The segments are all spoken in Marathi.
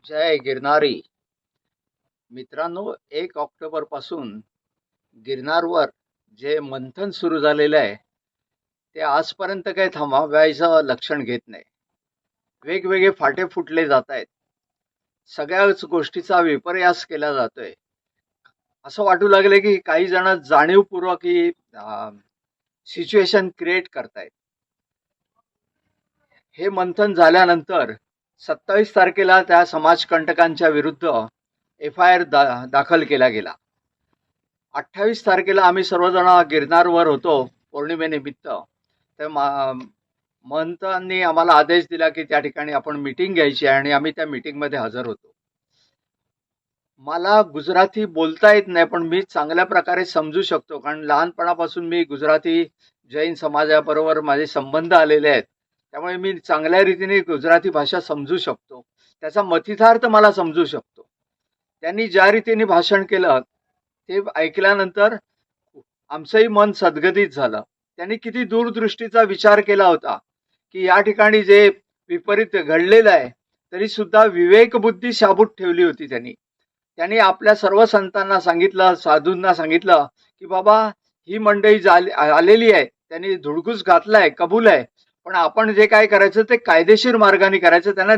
जय गिरनारी. मित्रांनो, 1 ऑक्टोबर पासून गिरनारवर जे मंथन सुरू झालेलं आहे ते आजपर्यंत काही थांबवायचं लक्षण घेत नाही. वेगवेगळे फाटे फुटले जात आहेत. सगळ्याच गोष्टीचा विपर्यास केला जातोय. असं वाटू लागले की काही जण जाणीवपूर्वक ही सिच्युएशन क्रिएट करतायत. हे मंथन झाल्यानंतर 27 तारखेला त्या समाजकंटकांच्या विरुद्ध FIR दाखल केला गेला. 28 तारखेला आम्ही सर्वजण गिरनारवर होतो पौर्णिमेनिमित्त. तर महंतांनी आम्हाला आदेश दिला की त्या ठिकाणी आपण मीटिंग घ्यायची आहे आणि आम्ही त्या मीटिंगमध्ये हजर होतो. मला गुजराती बोलता येत नाही, पण मी चांगल्या प्रकारे समजू शकतो, कारण लहानपणापासून मी गुजराती जैन समाजाबरोबर माझे संबंध आलेले आहेत. त्यामुळे मी चांगल्या रीतीने गुजराती भाषा समजू शकतो. त्याचा मथितार्थ मला समजू शकतो. त्यांनी ज्या रीतीने भाषण केलं ते ऐकल्यानंतर आमचंही मन सद्गदित झालं. त्यांनी किती दूरदृष्टीचा विचार केला होता की या ठिकाणी जे विपरीत घडलेलं आहे तरी सुद्धा विवेकबुद्धी शाबूत ठेवली होती. त्यांनी आपल्या सर्व संतांना सांगितलं, साधूंना सांगितलं की बाबा ही मंडळी आलेली आहे, त्यांनी धुडगूस घातलाय, कबूल आहे, पण आपण जे काय करायचं ते कायदेशीर मार्गाने करायचं. त्यांना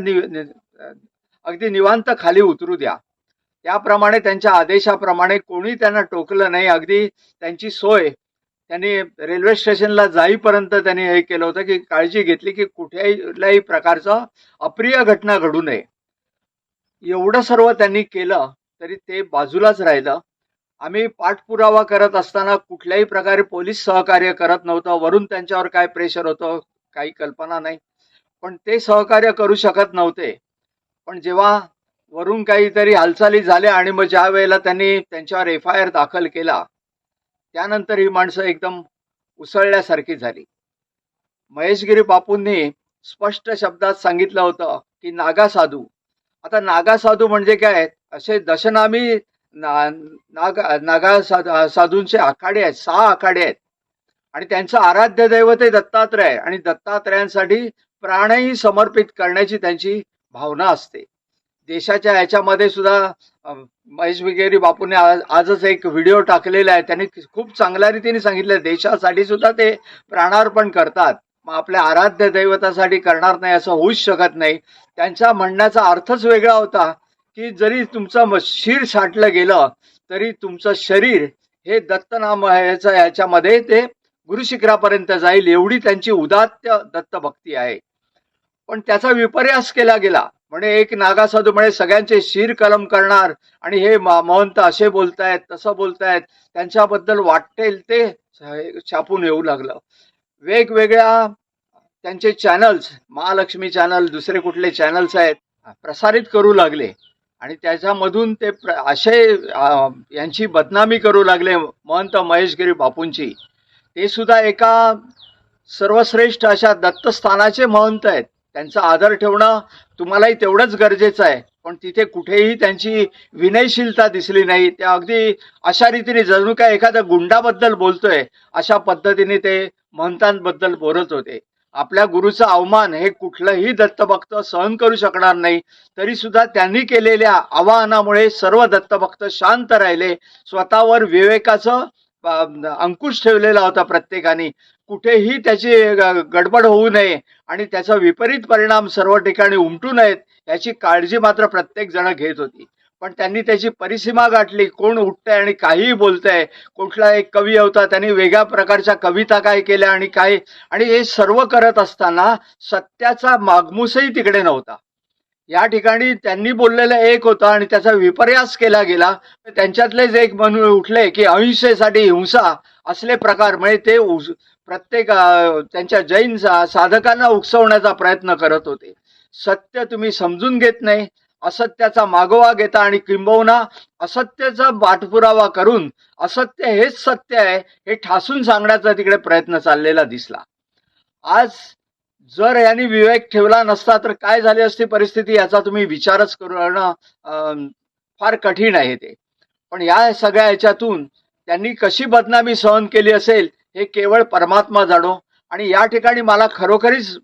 अगदी निवांत खाली उतरू द्या. त्याप्रमाणे त्यांच्या आदेशाप्रमाणे कोणी त्यांना टोकलं नाही. अगदी त्यांची सोय त्यांनी रेल्वे स्टेशनला जाईपर्यंत त्यांनी हे केलं होतं की काळजी घेतली की कुठल्याही प्रकारचं अप्रिय घटना घडू नये. एवढं सर्व त्यांनी केलं तरी ते बाजूलाच राहिलं. आम्ही पाठपुरावा करत असताना कुठल्याही प्रकारे पोलीस सहकार्य करत नव्हतं. वरून त्यांच्यावर काय प्रेशर होतं काही कल्पना नाही, पण ते सहकार्य करू शकत नव्हते. पण जेव्हा वरून काहीतरी हालचाली झाल्या आणि मग ज्या वेळेला त्यांनी त्यांच्यावर FIR दाखल केला त्यानंतर ही माणसं एकदम उसळल्यासारखी झाली. महेशगिरी बापूंनी स्पष्ट शब्दात सांगितलं होतं की नागा साधू. आता नागा साधू म्हणजे काय? असे दशनामी नागा साधूंचे आखाडे आहेत, 6 आखाडे आहेत आणि त्यांचं आराध्य दैवत आहे दत्तात्रय, आणि दत्तात्रयांसाठी प्राणही समर्पित करण्याची त्यांची भावना असते. देशाच्या ह्याच्यामध्ये सुद्धा महेश बिगेरी बापूने आजच एक व्हिडिओ टाकलेला आहे. त्यांनी खूप चांगल्या रीतीने सांगितलं देशासाठी सुद्धा ते प्राणार्पण करतात. मग आपल्या आराध्य दैवतासाठी करणार नाही असं होऊच शकत नाही. त्यांच्या म्हणण्याचा अर्थच वेगळा होता की जरी तुमचं शिर छाटलं गेलं तरी तुमचं शरीर हे दत्तनाम ह्याच्यामध्ये ते गुरुशिखरापर्यंत जाईल, एवढी त्यांची उदात्त दत्तभक्ती आहे. पण त्याचा विपर्यास केला गेला. म्हणजे एक नागासाधू म्हणे सगळ्यांचे शिर कलम करणार आणि हे महंत असे बोलतायत तसं बोलतायत, त्यांच्याबद्दल वाटेल ते छापून येऊ लागलं. वेगवेगळ्या त्यांचे चॅनल्स, महालक्ष्मी चॅनल, दुसरे कुठले चॅनल्स आहेत, प्रसारित करू लागले आणि त्याच्यामधून ते असे यांची बदनामी करू लागले महंत महेशगिरी बापूंची. ते सुद्धा एका सर्वश्रेष्ठ अशा दत्तस्थानाचे महंत आहेत. त्यांचा आदर ठेवणं तुम्हालाही तेवढंच गरजेचं आहे, पण तिथे कुठेही त्यांची विनयशीलता दिसली नाही. त्या अगदी अशा रीतीने जणू काय एखाद्या गुंडाबद्दल बोलतोय अशा पद्धतीने ते महंतांबद्दल बोलत होते. आपल्या गुरुचा अवमान हे कुठलंही दत्तभक्त सहन करू शकणार नाही. तरी सुद्धा त्यांनी केलेल्या आवाहनामुळे सर्व दत्तभक्त शांत राहिले. स्वतःवर विवेकाचं अंकुश ठेवलेला होता प्रत्येकाने. कुठेही त्याची गडबड होऊ नये आणि त्याचा विपरीत परिणाम सर्व ठिकाणी उमटू नयेत याची काळजी मात्र प्रत्येक जण घेत होती. पण त्यांनी त्याची परिसीमा गाठली. कोण उठतंय आणि काहीही बोलतंय. कुठला एक कवी होता, त्यांनी वेगळ्या प्रकारच्या कविता काय केल्या आणि काय, आणि हे सर्व करत असताना सत्याचा मागमूसही तिकडे नव्हता. या ठिकाणी त्यांनी बोललेलं एक होतं आणि त्याचा विपर्यास केला गेला. त्यांच्यातलेच एक म्हणून उठले की अहिंसेसाठी हिंसा असले प्रकार, म्हणजे ते प्रत्येक त्यांच्या जैन साधकांना उकसवण्याचा प्रयत्न करत होते. सत्य तुम्ही समजून घेत नाही, असत्याचा मागोवा घेता आणि किंबहुना असत्याचा पाठपुरावा करून असत्य हेच सत्य आहे हे ठासून सांगण्याचा तिकडे प्रयत्न चाललेला दिसला. आज जर यांनी विवेक ठेवला नसता तर काय झाली असती परिस्थिती याचा तुम्ही विचारच करणं फार कठीण आहे ते. पण या सगळ्या ह्याच्यातून त्यांनी कशी बदनामी सहन केली असेल हे केवळ परमात्मा जाणो. आणि या ठिकाणी मला खरोखरीच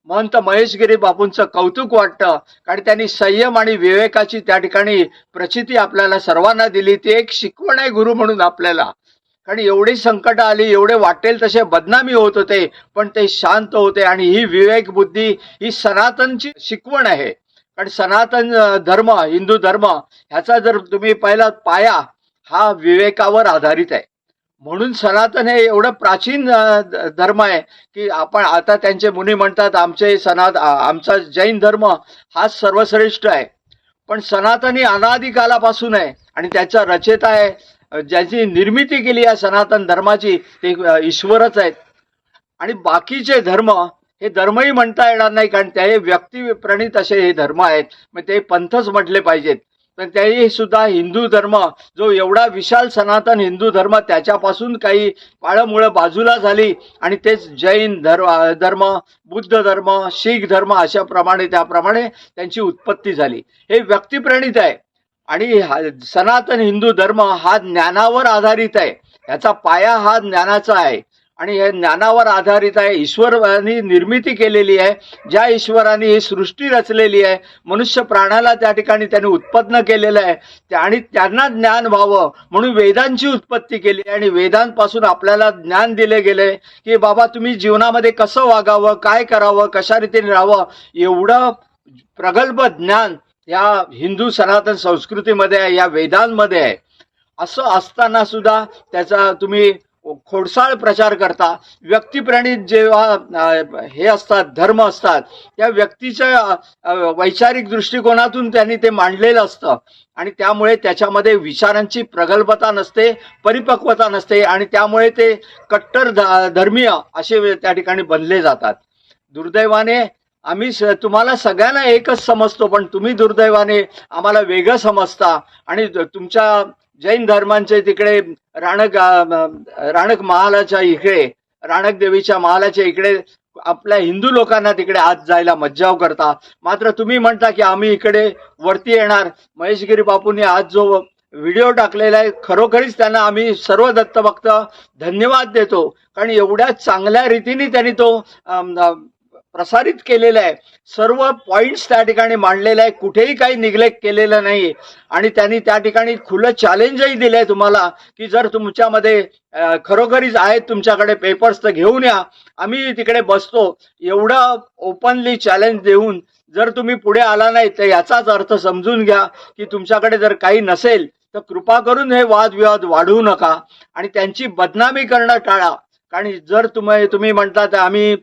महंत महेशगिरी बापूंचं कौतुक वाटतं, कारण त्यांनी संयम आणि विवेकाची त्या ठिकाणी प्रचिती आपल्याला सर्वांना दिली. ती एक शिकवण आहे गुरु म्हणून आपल्याला. कारण एवढी संकट आली, एवढे वाटेल तसे बदनामी होत होते, पण ते शांत होते. आणि ही विवेक बुद्धी ही सनातनची शिकवण आहे. कारण सनातन धर्म, हिंदू धर्म ह्याचा जर तुम्ही पहिला पाया हा विवेकावर आधारित आहे. म्हणून सनातन हे एवढं प्राचीन धर्म आहे की आपण आता त्यांचे मुनी म्हणतात आमचा जैन धर्म हाच सर्वश्रेष्ठ आहे. पण सनातन ही अनादी कालापासून आहे आणि त्याचा रचयिता आहे, ज्याची निर्मिती केली आहे सनातन धर्माची, ते ईश्वरच आहेत. आणि बाकीचे धर्म हे धर्मही म्हणता येणार नाही, कारण ते व्यक्तिप्रणीत असे हे धर्म आहेत. मग ते पंथच म्हटले पाहिजेत. पण तेही सुद्धा हिंदू धर्म जो एवढा विशाल सनातन हिंदू धर्म, त्याच्यापासून काही पाळंमुळं बाजूला झाली आणि तेच जैन धर्म, बुद्ध धर्म, शीख धर्म अशा प्रमाणे त्याप्रमाणे त्यांची उत्पत्ती झाली. हे व्यक्तिप्रणीत आहे. आणि सनातन हिंदू धर्म हा ज्ञानावर आधारित आहे. याचा पाया हा ज्ञानाचा आहे आणि हे ज्ञानावर आधारित आहे. ईश्वराने निर्मिती केलेली आहे. ज्या ईश्वराने ही सृष्टी रचलेली आहे, मनुष्य प्राण्याला त्या ठिकाणी त्याने उत्पन्न केलेलं आहे आणि त्यांना ज्ञान व्हावं म्हणून वेदांची उत्पत्ती केली आहे. आणि वेदांपासून आपल्याला ज्ञान दिले गेले की बाबा तुम्ही जीवनामध्ये कसं वागावं, काय करावं, कशा रीतीने राहावं, एवढं प्रगल्भ ज्ञान या हिंदू सनातन संस्कृतीमध्ये आहे, या वेदांमध्ये आहे. असं असताना सुद्धा त्याचा तुम्ही खोडसाळ प्रचार करता. व्यक्तिप्रणीत जेव्हा हे असतात धर्म असतात, त्या व्यक्तीच्या वैचारिक दृष्टिकोनातून त्यांनी ते मांडलेलं असतं आणि त्यामुळे त्याच्यामध्ये विचारांची प्रगल्भता नसते, परिपक्वता नसते आणि त्यामुळे ते कट्टर धर्मीय असे त्या ठिकाणी बनले जातात. दुर्दैवाने आम्ही तुम्हाला सगळ्यांना एकच समजतो, पण तुम्ही दुर्दैवाने आम्हाला वेगळं समजता. आणि तुमच्या जैन धर्मांचे तिकडे राणक महालाच्या इकडे, राणक देवीच्या महालाच्या इकडे आपल्या हिंदू लोकांना तिकडे आज जायला मज्जाव करता. मात्र तुम्ही म्हणता की आम्ही इकडे वरती येणार. महेशगिरी बापूंनी आज जो व्हिडिओ टाकलेला आहे, खरोखरीच त्यांना आम्ही सर्व दत्तभक्त धन्यवाद देतो. कारण एवढ्या चांगल्या रीतीने त्यांनी तो प्रसारित केलेलं आहे. सर्व पॉइंट्स त्या ठिकाणी मांडलेले आहे, कुठेही काही निग्लेक्ट केलेलं नाही. आणि त्यांनी त्या ठिकाणी खुलं चॅलेंजही दिलंय तुम्हाला की जर तुमच्यामध्ये खरोखरीच आहेत तुमच्याकडे पेपर्स तर घेऊन या, आम्ही तिकडे बसतो. एवढं ओपनली चॅलेंज देऊन जर तुम्ही पुढे आला नाही तर याचाच अर्थ समजून घ्या की तुमच्याकडे जर काही नसेल तर कृपा करून हे वादविवाद वाढवू नका आणि त्यांची बदनामी करणं टाळा. कारण जर तुम्ही म्हणतात आम्ही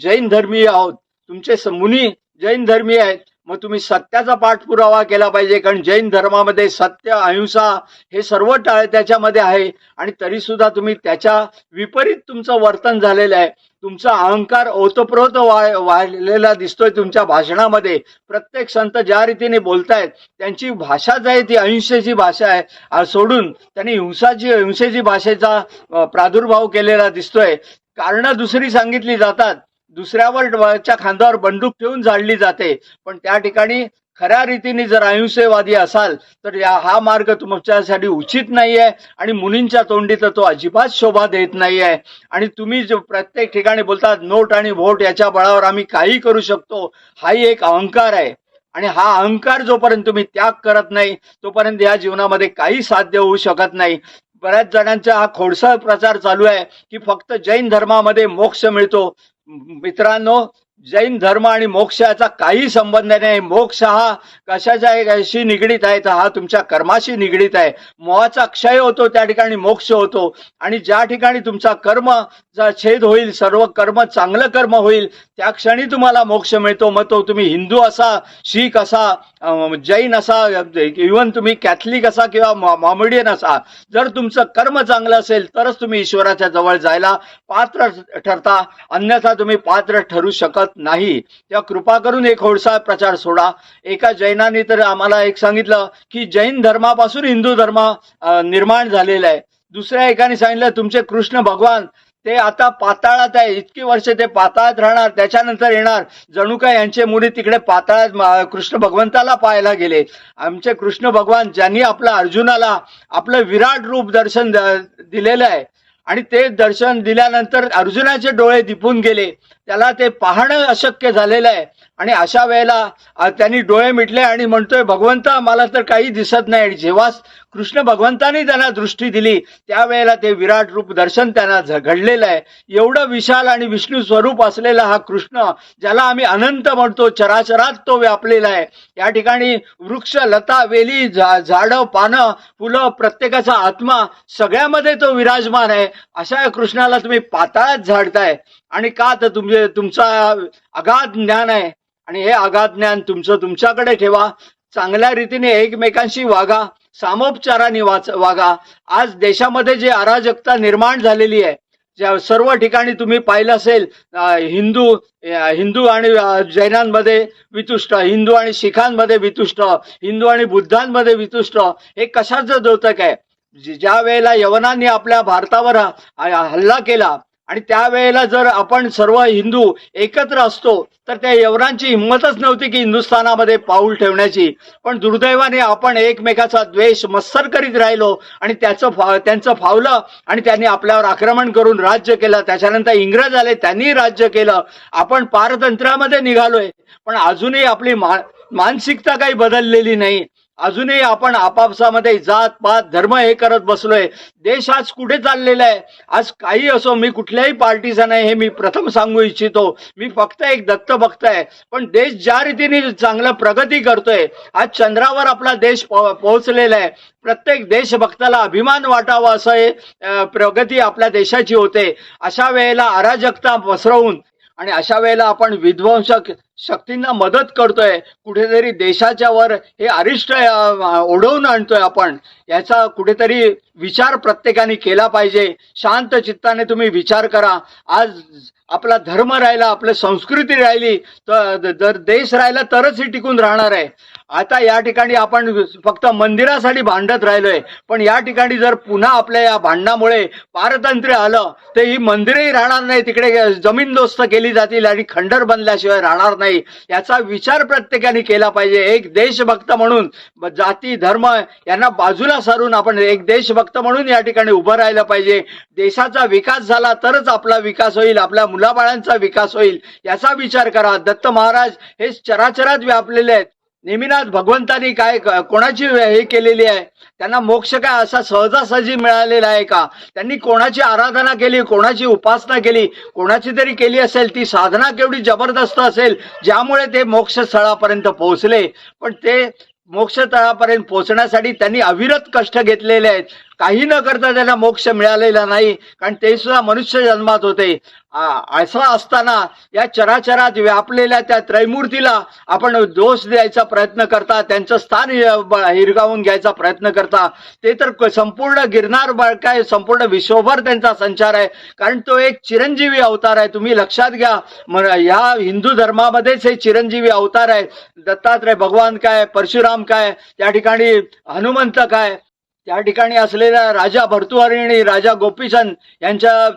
जैन धर्मीय आहोत, तुमचे मुनी जैन धर्मीय आहेत, मग तुम्ही सत्याचा पाठपुरावा केला पाहिजे. कारण जैन धर्मामध्ये सत्य, अहिंसा हे सर्व त्याच्यामध्ये आहे आणि तरी सुद्धा तुम्ही त्याच्या विपरीत तुमचं वर्तन झालेलं आहे. तुमचा अहंकार ओतप्रोत वाढलेला दिसतोय तुमच्या भाषणामध्ये. प्रत्येक संत ज्या रीतीने बोलतायत त्यांची भाषाच आहे ती अहिंसेची भाषा आहे, सोडून त्यांनी हिंसेची भाषेचा प्रादुर्भाव केलेला दिसतोय. कारणं दुसरी सांगितली जातात, दुसऱ्यावरच्या खांद्यावर बंदूक ठेवून जाळली जाते. पण त्या ठिकाणी खऱ्या रीतीने जर अहिंसेवादी असाल तर हा मार्ग तुमच्यासाठी उचित नाही आहे आणि मुनींच्या तोंडी तर तो अजिबात शोभा देत नाही आहे. आणि तुम्ही जो प्रत्येक ठिकाणी बोलतात नोट आणि व्होट याच्या बळावर आम्ही काही करू शकतो, हाही एक अहंकार आहे. आणि हा अहंकार जोपर्यंत तुम्ही त्याग करत नाही तोपर्यंत या जीवनामध्ये काही साध्य होऊ शकत नाही. बऱ्याच जणांचा हा खोडसाळ प्रचार चालू आहे की फक्त जैन धर्मामध्ये मोक्ष मिळतो. मित्रांनो, जैन धर्म आणि मोक्ष याचा काही संबंध नाही. मोक्ष हा कशाशी निगडीत आहे तर हा तुमच्या कर्माशी निगडीत आहे. मोहाचा क्षय होतो त्या ठिकाणी मोक्ष होतो. आणि ज्या ठिकाणी तुमचा कर्मचा छेद होईल, सर्व कर्म चांगलं कर्म होईल, त्या क्षणी तुम्हाला मोक्ष मिळतो. मग तो तुम्ही हिंदू असा, शीख असा, जैन असा, इव्हन तुम्ही कॅथलिक असा किंवा मॉमेडियन असा, जर तुमचं कर्म चांगलं असेल तरच तुम्ही ईश्वराच्या जवळ जायला पात्र ठरता, अन्यथा तुम्ही पात्र ठरू शकत नाही. तेव्हा कृपा करून एक खोडसाळ प्रचार सोडा. एका जैनाने तर आम्हाला एक सांगितलं की जैन धर्मापासून हिंदू धर्म निर्माण झालेला आहे. दुसऱ्या एकाने सांगितलं तुमचे कृष्ण भगवान ते आता पाताळात आहे, इतकी वर्ष ते पाताळात राहणार, त्याच्यानंतर येणार. जणू काय यांचे मुली तिकडे पाताळात कृष्ण भगवंताला पाहायला गेले. आमचे कृष्ण भगवान ज्यांनी आपल्या अर्जुनाला आपलं विराट रूप दर्शन दिलेलं आहे आणि ते दर्शन दिल्यानंतर अर्जुनाचे डोळे दिपून गेले त्याला ते पाहणं अशक्य झालेलं आहे. आणि अशा वेळेला त्यांनी डोळे मिटले आणि म्हणतोय, भगवंता मला तर काही दिसत नाही. आणि जेव्हा कृष्ण भगवंतानी त्यांना दृष्टी दिली त्यावेळेला ते विराट रूप दर्शन त्यांना घडलेलं आहे. एवढं विशाल आणि विष्णू स्वरूप असलेला हा कृष्ण, ज्याला आम्ही अनंत म्हणतो, चराचरात तो व्यापलेला आहे. या ठिकाणी वृक्ष, लता, वेली, झाडं, पानं, फुलं, प्रत्येकाचा आत्मा सगळ्यामध्ये तो विराजमान आहे. अशा या कृष्णाला तुम्ही पाताळात झाडताय. आणि का तर तुमचा अगाध ज्ञान आहे आणि हे अगाध ज्ञान तुमच्याकडे ठेवा. चांगल्या रीतीने एकमेकांशी वागा, सामोपचाराने वागा. आज देशामध्ये जे अराजकता निर्माण झालेली आहे, ज्या सर्व ठिकाणी तुम्ही पाहिलं असेल, हिंदू आणि जैनांमध्ये वितुष्ट, हिंदू आणि शिखांमध्ये वितुष्ट, हिंदू आणि बुद्धांमध्ये वितुष्ट. हे कशाचं द्योतक आहे? ज्या वेळेला यवनांनी आपल्या भारतावर हल्ला केला आणि त्यावेळेला जर आपण सर्व हिंदू एकत्र असतो तर त्या यवनांची हिंमतच नव्हती की हिंदुस्थानामध्ये पाऊल ठेवण्याची. पण दुर्दैवाने आपण एकमेकाचा द्वेष मत्सर करीत राहिलो आणि त्यांचं फावलं आणि त्यांनी आपल्यावर आक्रमण करून राज्य केलं. त्याच्यानंतर इंग्रज आले, त्यांनी राज्य केलं. आपण पारतंत्र्यामध्ये निघालोय, पण अजूनही आपली मानसिकता काही बदललेली नाही. अजूनही आपण आपापसामध्ये जात पात धर्म हे करत बसलोय. देश आज कुठे चाललेला आहे? आज काही असो, मी कुठल्याही पार्टीचा नाही हे मी प्रथम सांगू इच्छितो. मी फक्त एक दत्तभक्त आहे. पण देश ज्या रीतीने चांगलं प्रगती करतोय, आज चंद्रावर आपला देश पोहोचलेला आहे. प्रत्येक देशभक्ताला अभिमान वाटावा असं हे प्रगती आपल्या देशाची होते. अशा वेळेला अराजकता पसरवून आणि अशा वेळेला आपण विध्वंसक शक्तींना मदत करतोय, कुठेतरी देशाच्या वर हे अरिष्ट ओढवून आणतोय आपण. याचा कुठेतरी विचार प्रत्येकाने केला पाहिजे. शांत चित्ताने तुम्ही विचार करा. आज आपला धर्म राहिला, आपली संस्कृती राहिली, तर जर देश राहिला तरच ही टिकून राहणार आहे. आता या ठिकाणी आपण फक्त मंदिरासाठी भांडत राहिलोय, पण या ठिकाणी जर पुन्हा आपल्या या भांडणामुळे पारतंत्र्य आलं तर ही मंदिरही राहणार नाही, तिकडे जमीनदोस्त केली जातील आणि खंडर बनल्याशिवाय राहणार नाही. याचा विचार प्रत्येकाने केला पाहिजे. एक देशभक्त म्हणून जाती धर्म यांना बाजूला सारून आपण एक देशभक्त म्हणून या ठिकाणी उभं राहिलं पाहिजे. देशाचा विकास झाला तरच आपला विकास होईल, आपल्या मुलाबाळांचा विकास होईल. याचा विचार करा. दत्त महाराज हे चराचरात व्यापलेले आहेत. नेमिनाथ भगवंतांनी काय कोणाची हे केलेली आहे? त्यांना मोक्ष काय असा सहजासहजी मिळालेला आहे का? त्यांनी कोणाची आराधना केली, कोणाची उपासना केली, कोणाची तरी केली असेल, ती साधना केवढी जबरदस्त असेल ज्यामुळे ते मोक्ष स्थळापर्यंत पोहोचले. पण ते मोक्ष स्थळापर्यंत पोहोचण्यासाठी त्यांनी अविरत कष्ट घेतलेले आहेत. काही न करता त्यांना मोक्ष मिळालेला नाही, कारण ते सुद्धा मनुष्य जन्मात होते. असं असताना या चराचरात व्यापलेल्या त्या त्रैमूर्तीला आपण दोष द्यायचा प्रयत्न करता, त्यांचं स्थान हिरगावून घ्यायचा प्रयत्न करता. ते तर संपूर्ण गिरनार काय संपूर्ण विश्वभर त्यांचा संचार आहे, कारण तो एक चिरंजीवी अवतार आहे. तुम्ही लक्षात घ्या, या हिंदू धर्मामध्येच हे चिरंजीवी अवतार आहे. दत्तात्रय भगवान काय, परशुराम काय, त्या ठिकाणी हनुमंत काय, त्या ठिकाणी असलेल्या राजा भर्तृहरी, राजा गोपीचंद यांच्या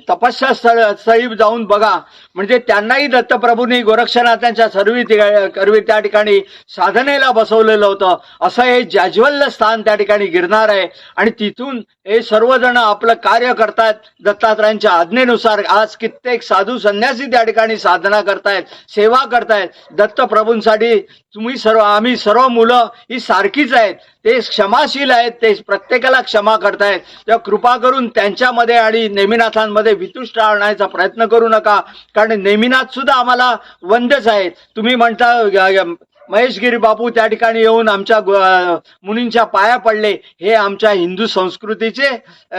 तपस्या स्थळी जाऊन बघा. म्हणजे त्यांनाही दत्तप्रभूंनी गोरक्षनाथांच्या करवी त्या ठिकाणी साधनेला बसवलेलं होतं. असं हे जाज्वल्य स्थान त्या ठिकाणी गिरणार आहे आणि तिथून हे सर्वजण आपलं कार्य करतायत दत्तात्रयांच्या आज्ञेनुसार. आज कित्येक साधू संन्यासी त्या ठिकाणी साधना करतायत, सेवा करतायत दत्तप्रभूंसाठी. आम्ही सर्व मुलं ही सारखीच आहेत. ते क्षमाशील आहेत, ते प्रत्येकाला क्षमा करतायत. तेव्हा कृपा करून त्यांच्यामध्ये आणि नेमिनाथांमध्ये वितुष्ट आणण्याचा प्रयत्न करू नका, कारण नेमिनाथ सुद्धा आम्हाला वंद्यच आहेत. तुम्ही म्हणता महेशगिरी बापू त्या ठिकाणी येऊन आमच्या मुनींच्या पाया पडले. हे आमच्या हिंदू संस्कृतीचे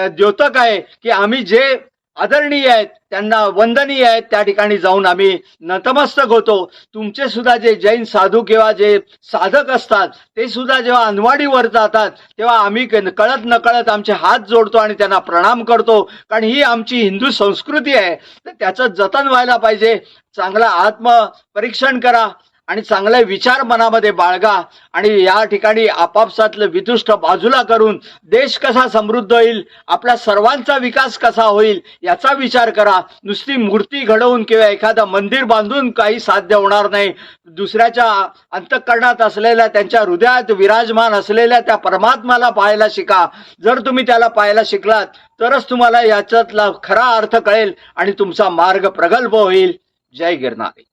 द्योतक आहे की आम्ही जे आदरणीय आहेत, त्यांना वंदनीय आहेत, त्या ठिकाणी जाऊन आम्ही नतमस्तक होतो. तुमचे सुद्धा जे जैन साधू किंवा जे साधक असतात ते सुद्धा जेव्हा अनवाडीवर जातात तेव्हा आम्ही कळत नकळत आमचे हात जोडतो आणि त्यांना प्रणाम करतो, कारण ही आमची हिंदू संस्कृती आहे. तर त्याचं जतन व्हायला पाहिजे. चांगला आत्मपरीक्षण करा. आणि चांगले विचार मनामध्ये बाळगा आणि या ठिकाणी आपापसातलं विदुष्ट बाजूला करून देश कसा समृद्ध होईल, आपला सर्वांचा विकास कसा होईल याचा विचार करा. नुसती मूर्ती घडवून किंवा एखादं मंदिर बांधून काही साध्य होणार नाही. दुसऱ्याच्या अंतःकरणात असलेल्या, त्यांच्या हृदयात विराजमान असलेल्या त्या परमात्म्याला पाहायला शिका. जर तुम्ही त्याला पाहायला शिकलात तरच तुम्हाला याच्यातला खरा अर्थ कळेल आणि तुमचा मार्ग प्रगल्भ होईल. जय गिरनारी.